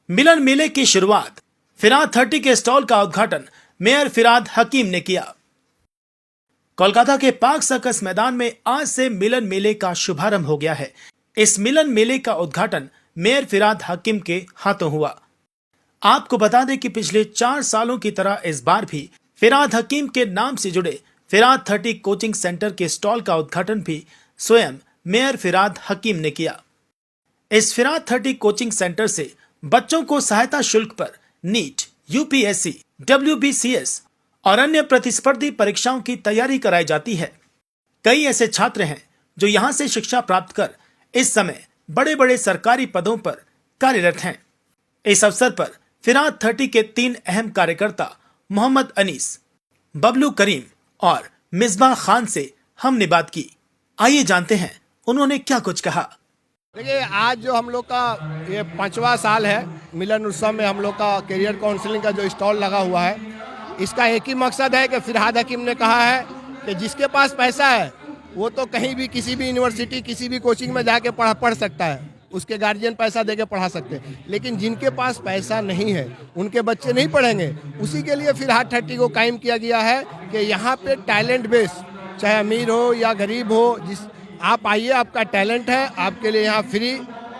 मिलन मेले की शुरुआत फिराद 30 के स्टॉल का उद्घाटन मेयर फिराद हकीम ने किया। कोलकाता के पार्क सर्कस मैदान में आज से मिलन मेले का शुभारंभ हो गया है। इस मिलन मेले का उद्घाटन मेयर फिराद हकीम के हाथों हुआ। आपको बता दें कि पिछले 4 सालों की तरह इस बार भी फिराद हकीम के नाम से जुड़े फिराद 30 कोचिंग सेंटर के स्टॉल का उद्घाटन भी स्वयं मेयर फिराद हकीम ने किया। इस फिराद 30 कोचिंग सेंटर से बच्चों को सहायता शुल्क पर नीट, यूपीएससी, WBCS और अन्य प्रतिस्पर्धी परीक्षाओं की तैयारी कराई जाती है। कई ऐसे छात्र हैं जो यहां से शिक्षा प्राप्त कर इस समय बड़े बड़े सरकारी पदों पर कार्यरत हैं। इस अवसर पर फिराद 30 के 3 अहम कार्यकर्ता मोहम्मद अनीस, बबलू करीम और मिसबाह खान से हमने बात की। आइए जानते हैं उन्होंने क्या कुछ कहा। देखिए, आज जो हम लोग का ये 5वां साल है मिलन उत्सव में हम लोग का करियर काउंसलिंग का जो स्टॉल लगा हुआ है, इसका एक ही मकसद है कि फिराद हकीम ने कहा है कि जिसके पास पैसा है वो तो कहीं भी किसी भी यूनिवर्सिटी किसी भी कोचिंग में जाके पढ़ सकता है, उसके गार्जियन पैसा देके पढ़ा सकते हैं। लेकिन जिनके पास पैसा नहीं है उनके बच्चे नहीं पढ़ेंगे। उसी के लिए फिराद 30 को कायम किया गया है कि यहाँ पे टैलेंट बेस, चाहे अमीर हो या गरीब हो, जिस आप आइए, आपका टैलेंट है, आपके लिए यहाँ फ्री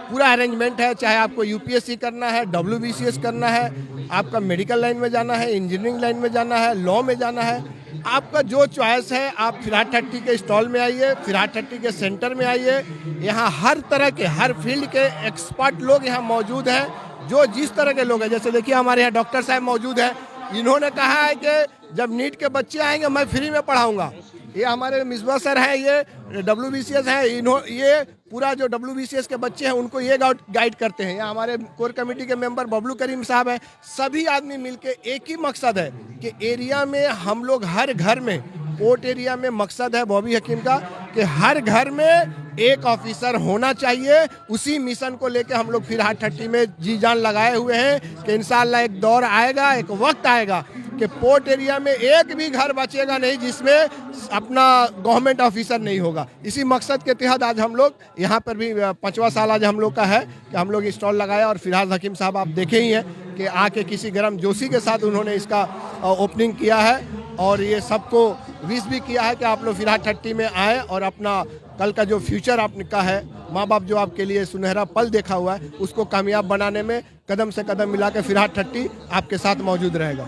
पूरा अरेंजमेंट है। चाहे आपको यूपीएससी करना है, WBCS करना है, आपका मेडिकल लाइन में जाना है, इंजीनियरिंग लाइन में जाना है, लॉ में जाना है, आपका जो चॉइस है आप फिराद 30 के स्टॉल में आइए, फिराद 30 के सेंटर में आइए। यहाँ हर तरह के, हर फील्ड के एक्सपर्ट लोग यहाँ मौजूद हैं, जो जिस तरह के लोग हैं। जैसे देखिए, हमारे यहाँ डॉक्टर साहब मौजूद हैं, इन्होंने कहा है कि जब नीट के बच्चे आएंगे मैं फ्री में पढ़ाऊँगा। ये हमारे मिसबा सर हैं, ये WBCS हैं, ये पूरा जो WBCS के बच्चे हैं उनको ये गाइड करते हैं। यहाँ हमारे कोर कमेटी के मेंबर बबलू करीम साहब हैं। सभी आदमी मिलके एक ही मकसद है कि एरिया में हम लोग हर घर में, पोर्ट एरिया में मकसद है बॉबी हकीम का कि हर घर में एक ऑफिसर होना चाहिए। उसी मिशन को लेके हम लोग फिराद 30 में जी जान लगाए हुए हैं कि इंशाअल्लाह एक दौर आएगा, एक वक्त आएगा कि पोर्ट एरिया में एक भी घर बचेगा नहीं जिसमें अपना गवर्नमेंट ऑफिसर नहीं होगा। इसी मकसद के तहत आज हम लोग यहाँ पर भी 5वां साल आज हम लोग का है कि हम लोग स्टॉल लगाया। और फिराद हकीम साहब आप देखे ही हैं कि आके किसी गर्म जोशी के साथ उन्होंने इसका ओपनिंग किया है और ये सबको विश भी किया है कि आप लोग फिराद 30 में आए और अपना कल का जो फ्यूचर आपका है, माँ बाप जो आपके लिए सुनहरा पल देखा हुआ है, उसको कामयाब बनाने में कदम से कदम मिला के फिराद 30 आपके साथ मौजूद रहेगा।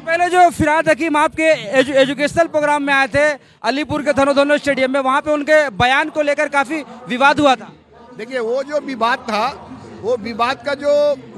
पहले जो फिराद हकीम आपके एजुकेशनल प्रोग्राम में आए थे अलीपुर के धनोधनो स्टेडियम में, वहाँ पे उनके बयान को लेकर काफ़ी विवाद हुआ था। देखिए, वो जो विवाद था, वो विवाद का जो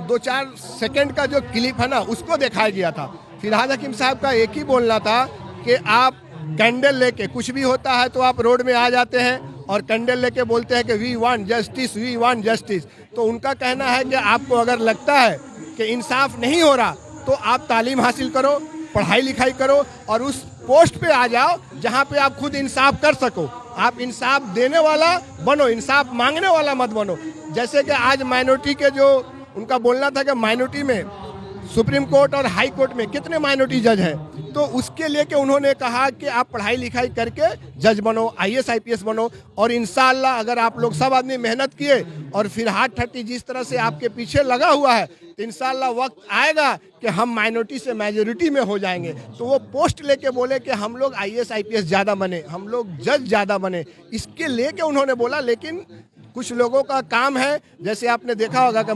2-4 सेकंड का जो क्लिप है ना, उसको दिखाया गया था। फिराद हकीम साहब का एक ही बोलना था कि आप कैंडल लेके, कुछ भी होता है तो आप रोड में आ जाते हैं और कैंडल लेके बोलते हैं कि we want justice, we want justice. तो उनका कहना है कि आपको अगर लगता है कि इंसाफ नहीं हो रहा तो आप तालीम हासिल करो, पढ़ाई लिखाई करो और उस पोस्ट पे आ जाओ जहाँ पे आप खुद इंसाफ कर सको। आप इंसाफ देने वाला बनो, इंसाफ मांगने वाला मत बनो। जैसे कि आज माइनॉरिटी के जो उनका बोलना था कि माइनॉरिटी में सुप्रीम कोर्ट और हाई कोर्ट में कितने माइनॉरिटी जज हैं, तो उसके लिए कि उन्होंने कहा कि आप पढ़ाई लिखाई करके जज बनो, IAS IPS बनो। और इंशाअल्लाह अगर आप लोग सब आदमी मेहनत किए और फिराद 30 जिस तरह से आपके पीछे लगा हुआ है, तो इंशाअल्लाह वक्त आएगा कि हम माइनॉरिटी से मेजॉरिटी में हो जाएंगे। तो वो पोस्ट लेके बोले कि हम लोग IAS IPS ज़्यादा बने, हम लोग जज ज़्यादा बने, इसके लेके उन्होंने बोला। लेकिन कुछ लोगों का काम है, जैसे आपने देखा होगा कि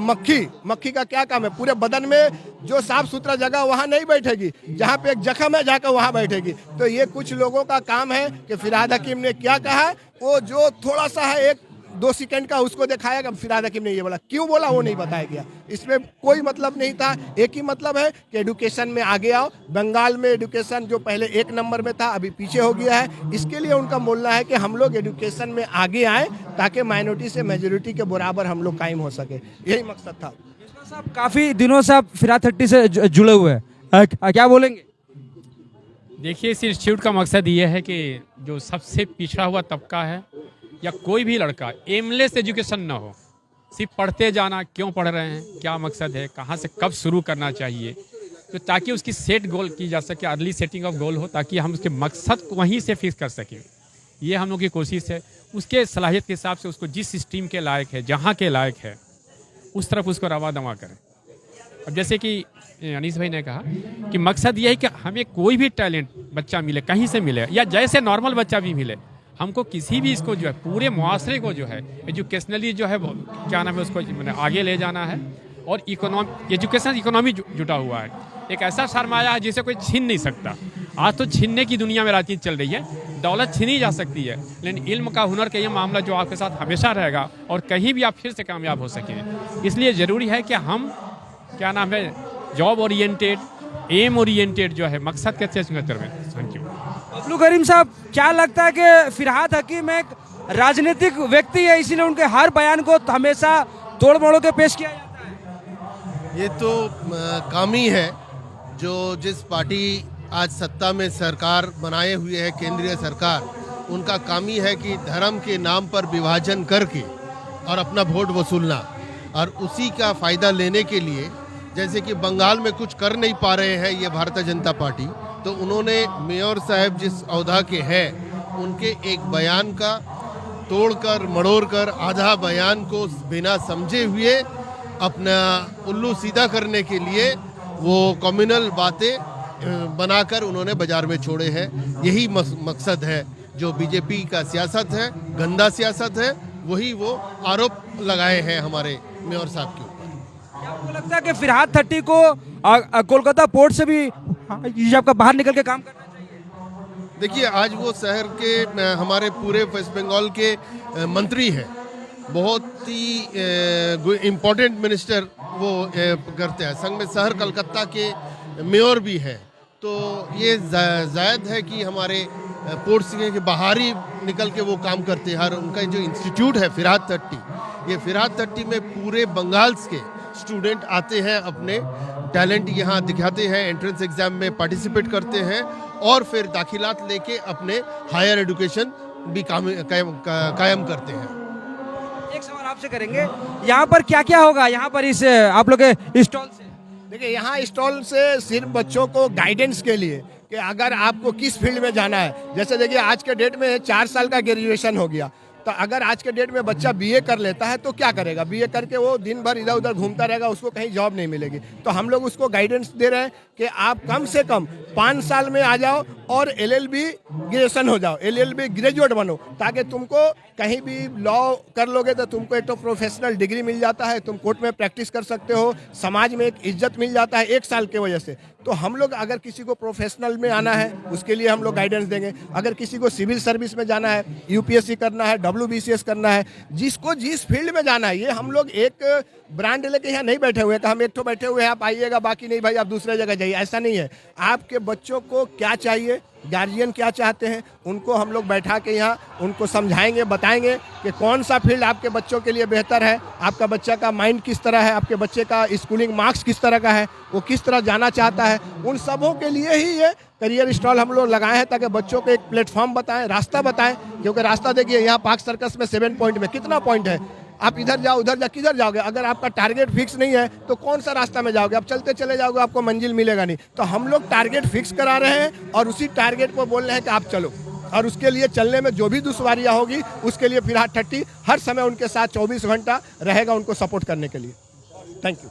मक्खी का क्या काम है, पूरे बदन में जो साफ सुथरा जगह वहाँ नहीं बैठेगी, जहाँ पे एक जख्म है जाकर वहाँ बैठेगी। तो ये कुछ लोगों का काम है कि फिराद हकीम ने क्या कहा, वो जो थोड़ा सा है 1-2 सेकंड का उसको दिखाया कि फिराद हकीम ने ये बोला, क्यों बोला वो नहीं बताया गया। इसमें कोई मतलब नहीं था, एक ही मतलब है कि एडुकेशन में आगे आओ। बंगाल में एडुकेशन जो पहले 1 नंबर में था अभी पीछे हो गया है। इसके लिए उनका बोलना है कि हम लोग एडुकेशन में आगे आए ताकि माइनॉरिटी से मेजॉरिटी के बराबर हम लोग कायम हो सके, यही मकसद था। साहब, काफ़ी दिनों से आप फिराद 30 से जुड़े हुए हैं, क्या बोलेंगे? देखिए, इस इंस्टीट्यूट का मकसद ये है कि जो सबसे पिछड़ा हुआ तबका है या कोई भी लड़का एमलेस एजुकेशन ना हो, सिर्फ पढ़ते जाना, क्यों पढ़ रहे हैं, क्या मकसद है, कहाँ से कब शुरू करना चाहिए, तो ताकि उसकी सेट गोल की जा सके, अर्ली सेटिंग ऑफ गोल हो, ताकि हम उसके मकसद को वहीं से फिक्स कर सकें। ये हम लोग की कोशिश है। उसके सलाहियत के हिसाब से उसको जिस स्ट्रीम के लायक है, जहाँ के लायक है, उस तरफ उसको रवा दवा करें। अब जैसे कि अनीस भाई ने कहा कि मकसद ये है कि हमें कोई भी टैलेंट बच्चा मिले, कहीं से मिले, या जैसे नॉर्मल बच्चा भी मिले, हमको किसी भी इसको जो है पूरे मुआशरे को जो है एजुकेशनली जो है क्या नाम है उसको मैंने आगे ले जाना है। और एजुकेशन इकोनॉमी जुटा हुआ है, एक ऐसा सरमाया है जिसे कोई छीन नहीं सकता। आज तो छीनने की दुनिया में राजनीति चल रही है, दौलत छीनी जा सकती है, लेकिन इल्म का, हुनर का ये मामला जो आपके साथ हमेशा रहेगा और कहीं भी आप फिर से कामयाब हो सकें। इसलिए ज़रूरी है कि हम क्या नाम है जॉब ओरिएंटेड, एम ओरिएंटेड जो है मकसद के चेंज करवें। Thank you. बबलू करीम साहब, क्या लगता है कि फिरहाद हकीम एक राजनीतिक व्यक्ति है, इसीलिए उनके हर बयान को हमेशा तोड़ मरोड़ के पेश किया जाता है? ये तो काम ही है जो जिस पार्टी आज सत्ता में सरकार बनाए हुए है, केंद्रीय सरकार, उनका काम ही है कि धर्म के नाम पर विभाजन करके और अपना वोट वसूलना, और उसी का फ़ायदा लेने के लिए जैसे कि बंगाल में कुछ कर नहीं पा रहे हैं ये भारतीय जनता पार्टी, तो उन्होंने मेयर साहब जिस औहदा के हैं उनके एक बयान का तोड़कर मड़ोड़कर आधा बयान को बिना समझे हुए अपना उल्लू सीधा करने के लिए वो कम्युनल बातें बनाकर उन्होंने बाजार में छोड़े हैं। यही मकसद है जो बीजेपी का सियासत है, गंदा सियासत है, वही वो आरोप लगाए हैं हमारे मेयर साहब के ऊपर। क्या आपको लगता है कि फिरहाद 30 को कोलकाता पोर्ट से भी आपका बाहर निकल के काम करना चाहिए? देखिए, आज वो शहर के हमारे पूरे वेस्ट बंगाल के मंत्री हैं, बहुत ही इम्पोर्टेंट मिनिस्टर वो करते हैं, संग में शहर कलकत्ता के मेयर भी हैं। तो ये जायद है कि हमारे पोर्ट से के बाहर ही निकल के वो काम करते हैं। और उनका जो इंस्टीट्यूट है फिरहाद 30, ये फिरहाद 30 में पूरे बंगाल के स्टूडेंट आते हैं, अपने टैलेंट यहाँ दिखाते हैं, एंट्रेंस एग्जाम में पार्टिसिपेट करते हैं और फिर दाखिलात लेके अपने हायर एजुकेशन भी कायम करते हैं। एक सवाल आपसे करेंगे, यहाँ पर क्या क्या होगा यहाँ पर इस आप लोग के स्टॉल से? देखिए, यहाँ स्टॉल से सिर्फ बच्चों को गाइडेंस के लिए कि अगर आपको किस फील्ड में जाना है, जैसे देखिए आज के डेट में 4 साल का ग्रेजुएशन हो गया, तो अगर आज के डेट में बच्चा बीए कर लेता है तो क्या करेगा? बीए करके वो दिन भर इधर उधर घूमता रहेगा, उसको कहीं जॉब नहीं मिलेगी। तो हम लोग उसको गाइडेंस दे रहे हैं कि आप कम से कम 5 साल में आ जाओ और एलएलबी ग्रेजुएशन हो जाओ, एलएलबी ग्रेजुएट बनो, ताकि तुमको कहीं भी लॉ कर लोगे तो तुमको एक तो प्रोफेशनल डिग्री मिल जाता है, तुम कोर्ट में प्रैक्टिस कर सकते हो, समाज में एक इज्जत मिल जाता है 1 साल के वजह से। तो हम लोग अगर किसी को प्रोफेशनल में आना है उसके लिए हम लोग गाइडेंस देंगे। अगर किसी को सिविल सर्विस में जाना है, यूपीएससी करना है, WBCS करना है, जिसको जिस फील्ड में जाना है, ये हम लोग एक ब्रांड लेके यहाँ नहीं बैठे हुए कि हम एक तो बैठे हुए हैं आप आइएगा, बाकी नहीं भाई आप दूसरे जगह जाइए, ऐसा नहीं है। आपके बच्चों को क्या चाहिए, गार्जियन क्या चाहते हैं, उनको हम लोग बैठा के यहाँ उनको समझाएंगे, बताएंगे कि कौन सा फील्ड आपके बच्चों के लिए बेहतर है, आपका बच्चा का माइंड किस तरह है, आपके बच्चे का स्कूलिंग मार्क्स किस तरह का है, वो किस तरह जाना चाहता है। उन सबों के लिए ही ये करियर स्टॉल हम लोग लगाए हैं, ताकि बच्चों को एक प्लेटफॉर्म बताएं, रास्ता बताएं। क्योंकि रास्ता देखिए, यहाँ पार्क सर्कस में 7 पॉइंट में कितना पॉइंट है, आप इधर जाओ उधर जाओ, किधर जाओगे? अगर आपका टारगेट फिक्स नहीं है तो कौन सा रास्ता में जाओगे? आप चलते चले जाओगे, आपको मंजिल मिलेगा नहीं। तो हम लोग टारगेट फिक्स करा रहे हैं और उसी टारगेट को बोल रहे हैं कि आप चलो, और उसके लिए चलने में जो भी दुश्वारियां होगी उसके लिए फिरहाद 30 हर समय उनके साथ 24 घंटा रहेगा उनको सपोर्ट करने के लिए। Thank you.